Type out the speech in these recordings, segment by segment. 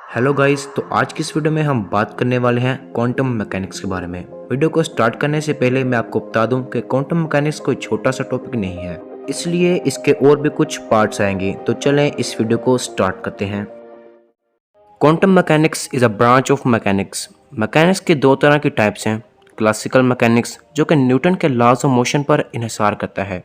Hello guys, तो आज की इस वीडियो में हम बात करने वाले हैं क्वांटम मैकेनिक्स के बारे में। वीडियो को स्टार्ट करने से पहले मैं आपको बता दूं कि क्वांटम मैकेनिक्स कोई छोटा सा टॉपिक नहीं है, इसलिए इसके और भी कुछ पार्ट्स आएंगे। तो चलें इस वीडियो को स्टार्ट करते हैं। Quantum mechanics is a branch of mechanics. Mechanics के दो तरह की टाइप्स हैं। क्लासिकल मैकेनिक्स, जो कि न्यूटन के लॉज ऑफ मोशन पर इन्हिसार करता है।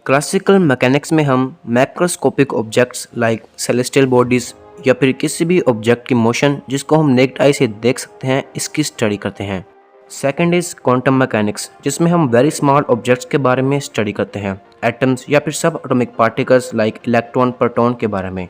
क्लासिकल मैकेनिक्स में हम macroscopic objects like celestial bodies या फिर किसी भी ऑब्जेक्ट की मोशन जिसको हम नेक्ड आई से देख सकते हैं, इसकी स्टडी करते हैं। सेकंड इज क्वांटम मैकेनिक्स, जिसमें हम वेरी स्मॉल ऑब्जेक्ट्स के बारे में स्टडी करते हैं, एटम्स या फिर सब atomic particles like electron, proton के बारे में।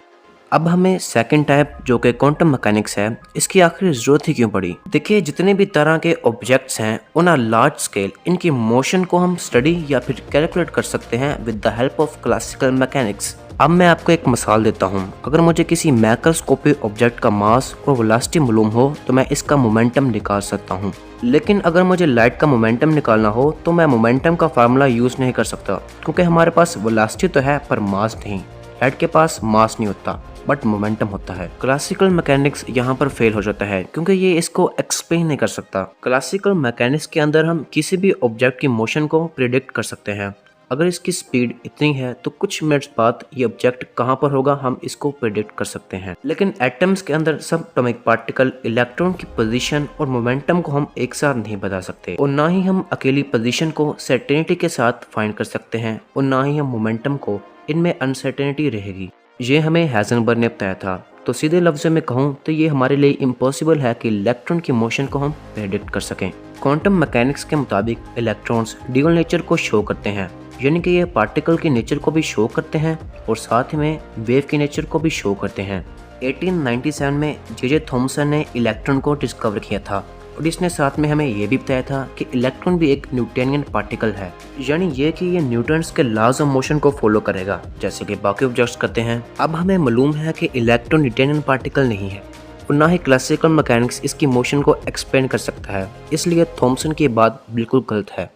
अब हमें सेकंड टाइप जो कि क्वांटम मैकेनिक्स है, इसकी आखिर ज़रूरत ही क्यों पड़ी? देखिए, जितने भी तरह के ऑब्जेक्ट्स हैं ऑन अ लार्ज स्केल, इनकी मोशन को हम स्टडी या फिर कैलकुलेट कर सकते हैं with the help of classical mechanics. अब मैं आपको एक मिसाल देता हूँ। अगर मुझे किसी मैक्रोस्कोपिक ऑब्जेक्ट का मास और वेलोसिटी मालूम हो तो मैं इसका मोमेंटम निकाल सकता हूँ, लेकिन अगर मुझे लाइट का मोमेंटम निकालना हो तो मैं मोमेंटम का फार्मूला यूज़ नहीं कर सकता, क्योंकि हमारे पास वेलोसिटी तो है पर मास नहीं। लाइट के पास मास नहीं होता बट मोमेंटम होता है। क्लासिकल मैकेनिक्स यहाँ पर फेल हो जाता है क्योंकि ये इसको एक्सप्लेन नहीं कर सकता। क्लासिकल मैकेनिक्स के अंदर हम किसी भी ऑब्जेक्ट की मोशन को प्रिडिक्ट कर सकते हैं। अगर इसकी स्पीड इतनी है तो कुछ मिनट्स बाद ये ऑब्जेक्ट कहाँ पर होगा हम इसको प्रिडिक्ट कर सकते हैं। लेकिन एटम्स के अंदर सब एटॉमिक पार्टिकल, इलेक्ट्रॉन की पोजीशन और मोमेंटम को हम एक साथ नहीं बता सकते, और ना ही हम अकेली पोजीशन को सर्टेनिटी के साथ फाइंड कर सकते हैं, और ना ही हम मोमेंटम को। इनमें अनसर्टेनिटी रहेगी। ये हमें हाइजेनबर्ग ने बताया था। तो सीधे लफ्ज़ों में कहूँ तो ये हमारे लिए इम्पॉसिबल है कि इलेक्ट्रॉन की मोशन को हम प्रेडिक्ट कर सकें। क्वांटम मैकेनिक्स के मुताबिक इलेक्ट्रॉन्स ड्यूअल नेचर को शो करते हैं, यानी कि ये पार्टिकल की नेचर को भी शो करते हैं और साथ में वेव की नेचर को भी शो करते हैं। 1897 में जे थॉमसन ने इलेक्ट्रॉन को डिस्कवर किया था, और इसने साथ में हमें यह भी बताया था कि इलेक्ट्रॉन भी एक न्यूटोनियन पार्टिकल है, यानी ये कि ये न्यूटन्स के लॉज ऑफ मोशन को फॉलो करेगा जैसे कि बाकी ऑब्जेक्ट्स करते हैं। अब हमें मालूम है कि इलेक्ट्रॉन न्यूटोनियन पार्टिकल नहीं है, और ना ही क्लासिकल मैकेनिक्स इसकी मोशन को एक्सप्लेन कर सकता है, इसलिए थॉमसन की बात बिल्कुल गलत है।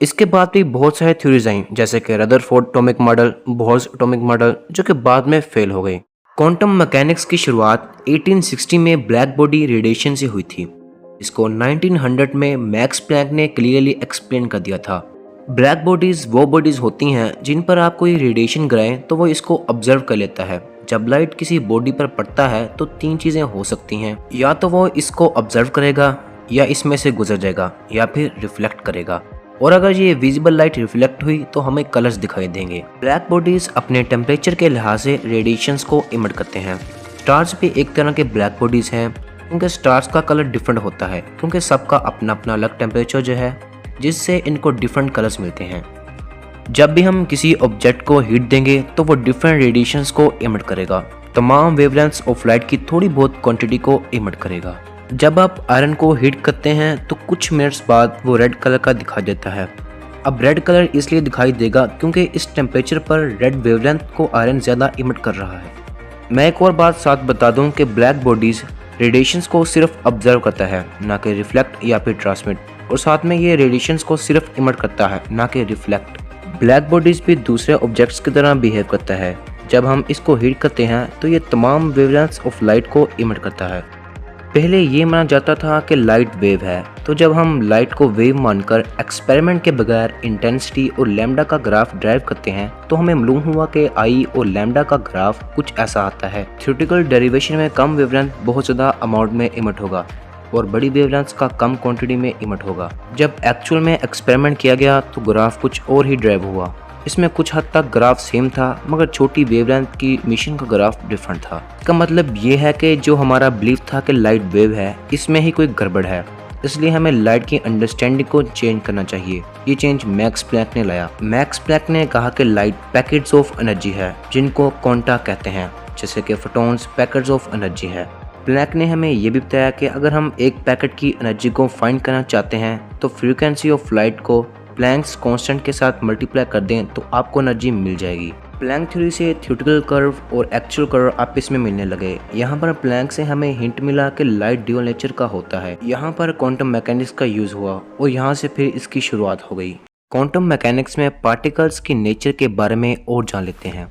इसके बाद भी बहुत सारे थ्योरीज आई, जैसे कि Rutherford atomic model, Bohr's atomic model, जो कि बाद में फेल हो गई। क्वांटम मैकेनिक्स की शुरुआत 1860 में ब्लैक बॉडी रेडिएशन से हुई थी। इसको 1900 में मैक्स प्लैंक ने क्लियरली एक्सप्लेन कर दिया था। ब्लैक बॉडीज वो बॉडीज होती हैं जिन पर आप कोई रेडिएशन गिराएं तो वो इसको ऑब्जर्व कर लेता है। जब लाइट किसी बॉडी पर पड़ता है तो तीन चीज़ें हो सकती हैं, या तो वो इसको ऑब्जर्व करेगा, या इसमें से गुजर जाएगा, या फिर रिफ्लेक्ट करेगा। और अगर ये विजिबल लाइट रिफ्लेक्ट हुई तो हमें कलर्स दिखाई देंगे। ब्लैक बॉडीज अपने टेम्परेचर के लिहाज से रेडिएशंस को इमिट करते हैं। स्टार्स भी एक तरह के ब्लैक बॉडीज हैं, क्योंकि स्टार्स का कलर डिफरेंट होता है, क्योंकि सबका अपना अपना अलग टेम्परेचर जो है, जिससे इनको डिफरेंट कलर्स मिलते हैं। जब भी हम किसी ऑब्जेक्ट को हीट देंगे तो वो डिफरेंट रेडिएशंस को इमिट करेगा। तमाम वेवलेंथ्स ऑफ लाइट की थोड़ी बहुत क्वांटिटी को इमिट करेगा। जब आप आयरन को हीट करते हैं तो कुछ मिनट्स बाद वो रेड कलर का दिखाई देता है। अब रेड कलर इसलिए दिखाई देगा क्योंकि इस टेम्परेचर पर रेड वेवलेंथ को आयरन ज़्यादा इमिट कर रहा है। मैं एक और बात साथ बता दूं कि ब्लैक बॉडीज़ रेडिएशंस को सिर्फ ऑब्जर्व करता है, ना कि रिफ्लेक्ट या फिर ट्रांसमिट, और साथ में ये रेडिएशंस को सिर्फ इमिट करता है, ना कि रिफ्लेक्ट। ब्लैक बॉडीज़ भी दूसरे ऑब्जेक्ट्स की तरह बिहेव करता है। जब हम इसको हीट करते हैं तो ये तमाम वेवलेंथ्स ऑफ लाइट को इमिट करता है। पहले ये माना जाता था कि लाइट वेव है, तो जब हम लाइट को वेव मानकर एक्सपेरिमेंट के बगैर इंटेंसिटी और लैम्डा का ग्राफ ड्राइव करते हैं तो हमें मालूम हुआ कि आई और लैम्डा का ग्राफ कुछ ऐसा आता है। थ्योरेटिकल डेरिवेशन में कम वेवलेंथ बहुत ज़्यादा अमाउंट में इमिट होगा और बड़ी वेवलेंथ का कम क्वांटिटी में इमिट होगा। जब एक्चुअल में एक्सपेरिमेंट किया गया तो ग्राफ कुछ और ही ड्राइव हुआ। इसमें कुछ हद तक ग्राफ सेम था, मगर छोटी वेवलेंथ की मिशन का ग्राफ डिफरेंट था। इसका मतलब ये है कि जो हमारा बिलीफ था कि लाइट वेव है, इसमें ही कोई गड़बड़ है, इसलिए हमें लाइट की अंडरस्टैंडिंग को चेंज करना चाहिए। ये चेंज मैक्स प्लैंक ने लाया। मैक्स प्लैंक ने कहा कि लाइट पैकेट्स ऑफ एनर्जी है, जिनको क्वांटा कहते हैं, जैसे कि फोटॉन्स पैकेट्स ऑफ एनर्जी है। प्लैंक ने हमें ये भी बताया कि अगर हम एक पैकेट की एनर्जी को फाइंड करना चाहते हैं तो फ्रीक्वेंसी ऑफ लाइट को प्लैंक्स कांस्टेंट के साथ मल्टीप्लाई कर दें तो आपको एनर्जी मिल जाएगी। प्लैंक थ्योरी से थ्योरेटिकल कर्व और एक्चुअल कर्व आपस में मिलने लगे। यहाँ पर प्लैंक से हमें हिंट मिला कि लाइट ड्यूअल नेचर का होता है। यहाँ पर क्वांटम मैकेनिक्स का यूज़ हुआ और यहाँ से फिर इसकी शुरुआत हो गई। क्वांटम मैकेनिक्स में पार्टिकल्स की नेचर के बारे में और जान लेते हैं।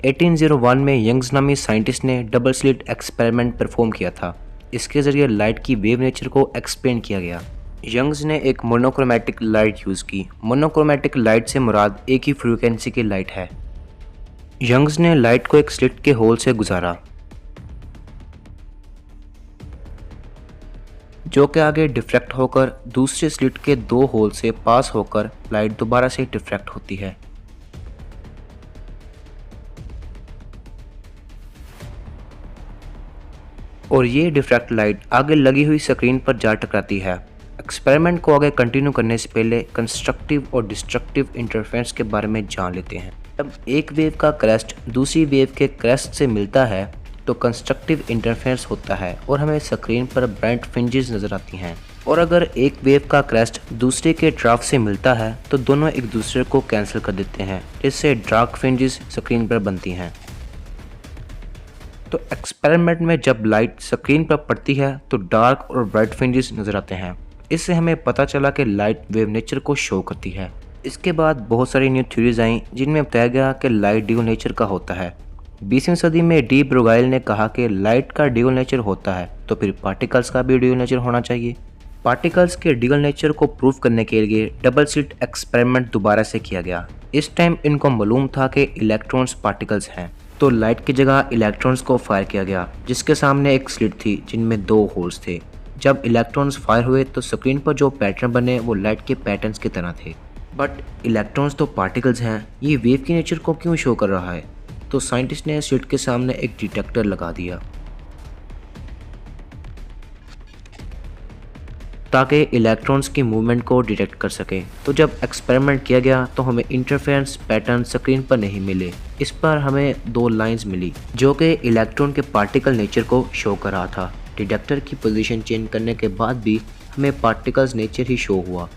1801 में यंग्स नामी साइंटिस्ट ने डबल स्लिट एक्सपेरिमेंट परफॉर्म किया था। इसके ज़रिए लाइट की वेव नेचर को एक्सप्लेन किया गया। यंग्स ने एक मोनोक्रोमैटिक लाइट यूज़ की। मोनोक्रोमैटिक लाइट से मुराद एक ही फ्रीक्वेंसी की लाइट है। यंग्स ने लाइट को एक स्लिट के होल से गुजारा, जो कि आगे डिफ्रैक्ट होकर दूसरे स्लिट के 2 होल से पास होकर लाइट दोबारा से डिफ्रैक्ट होती है। और ये डिफ्रैक्ट लाइट आगे लगी हुई स्क्रीन पर जा टकराती है। एक्सपेरिमेंट को आगे कंटिन्यू करने से पहले कंस्ट्रक्टिव और डिस्ट्रक्टिव इंटरफेरेंस के बारे में जान लेते हैं। जब एक वेव का क्रेस्ट दूसरी वेव के क्रेस्ट से मिलता है तो कंस्ट्रक्टिव इंटरफेरेंस होता है और हमें स्क्रीन पर ब्राइट फ्रिंजेस नजर आती हैं। और अगर एक वेव का क्रेस्ट दूसरे के ड्राफ से मिलता है तो दोनों एक दूसरे को कैंसिल कर देते हैं, जिससे डार्क फ्रिंजेस स्क्रीन पर बनती हैं। तो एक्सपेरिमेंट में जब लाइट स्क्रीन पर पड़ती है तो डार्क और ब्राइट फ्रिंजेस नजर आते हैं। इससे हमें पता चला कि लाइट वेव नेचर को शो करती है। इसके बाद बहुत सारी न्यू थ्योरीज आई जिनमें बताया गया कि लाइट ड्यूल नेचर का होता है। 20वीं सदी में डी ब्रुगाइल ने कहा कि लाइट का ड्यूल नेचर होता है तो फिर पार्टिकल्स का भी ड्यूल नेचर होना चाहिए। पार्टिकल्स के ड्यूल नेचर को प्रूव करने के लिए डबल स्लिट एक्सपेरिमेंट दोबारा से किया गया। इस टाइम इनको मालूम था कि इलेक्ट्रॉन्स पार्टिकल्स हैं, तो लाइट की जगह इलेक्ट्रॉन्स को फायर किया गया, जिसके सामने एक स्लिट थी जिनमें 2 होल्स थे। जब इलेक्ट्रॉन्स फायर हुए तो स्क्रीन पर जो पैटर्न बने वो लाइट के पैटर्न्स की तरह थे। बट इलेक्ट्रॉन्स तो पार्टिकल्स हैं, ये वेव की नेचर को क्यों शो कर रहा है? तो साइंटिस्ट ने स्लिट के सामने एक डिटेक्टर लगा दिया ताकि इलेक्ट्रॉन्स की मूवमेंट को डिटेक्ट कर सके। तो जब एक्सपेरिमेंट किया गया तो हमें इंटरफेरेंस पैटर्न स्क्रीन पर नहीं मिले। इस पर हमें 2 लाइंस मिली जो कि इलेक्ट्रॉन के पार्टिकल नेचर को शो कर रहा था। डिटेक्टर की पोजीशन चेंज करने के बाद भी हमें पार्टिकल्स नेचर ही शो हुआ।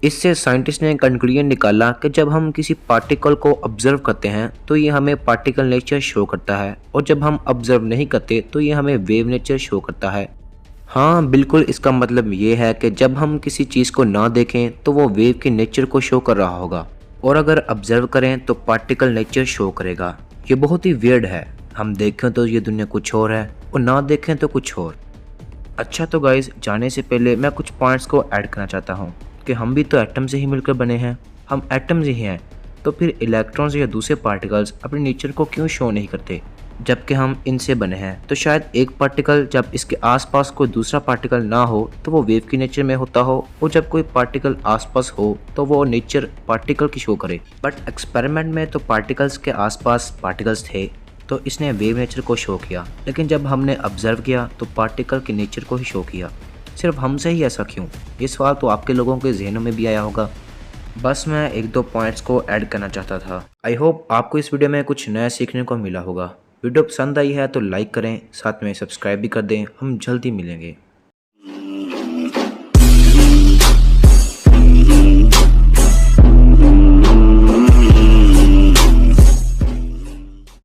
इससे साइंटिस्ट ने कंक्लूजन निकाला कि जब हम किसी पार्टिकल को ऑब्जर्व करते हैं तो ये हमें पार्टिकल नेचर शो करता है, और जब हम ऑब्जर्व नहीं करते तो ये हमें वेव नेचर शो करता है। हाँ बिल्कुल, इसका मतलब ये है कि जब हम किसी चीज़ को ना देखें तो वो वेव के नेचर को शो कर रहा होगा, और अगर ऑब्जर्व करें तो पार्टिकल नेचर शो करेगा। ये बहुत ही वियर्ड है, हम देखें तो ये दुनिया कुछ और है और ना देखें तो कुछ और। अच्छा तो गाइज, जाने से पहले मैं कुछ पॉइंट्स को ऐड करना चाहता हूँ कि हम भी तो एटम से ही मिलकर बने हैं। हम एटम्स ही हैं, तो फिर इलेक्ट्रॉन्स या दूसरे पार्टिकल्स अपने नेचर को क्यों शो नहीं करते जबकि हम इनसे बने हैं? तो शायद एक पार्टिकल जब इसके आसपास कोई दूसरा पार्टिकल ना हो तो वो वेव की नेचर में होता हो, और जब कोई पार्टिकल आसपास हो तो वो नेचर पार्टिकल की शो करे। बट एक्सपेरिमेंट में तो पार्टिकल्स के आसपास पार्टिकल्स थे, तो इसने वेव नेचर को शो किया, लेकिन जब हमने ऑब्जर्व किया तो पार्टिकल के नेचर को ही शो किया। सिर्फ हमसे ही ऐसा क्यों? ये सवाल तो आपके लोगों के जहनों में भी आया होगा। बस मैं 1-2 पॉइंट्स को ऐड करना चाहता था। आई होप आपको इस वीडियो में कुछ नया सीखने को मिला होगा। वीडियो पसंद आई है तो लाइक करें, साथ में सब्सक्राइब भी कर दें। हम जल्दी मिलेंगे।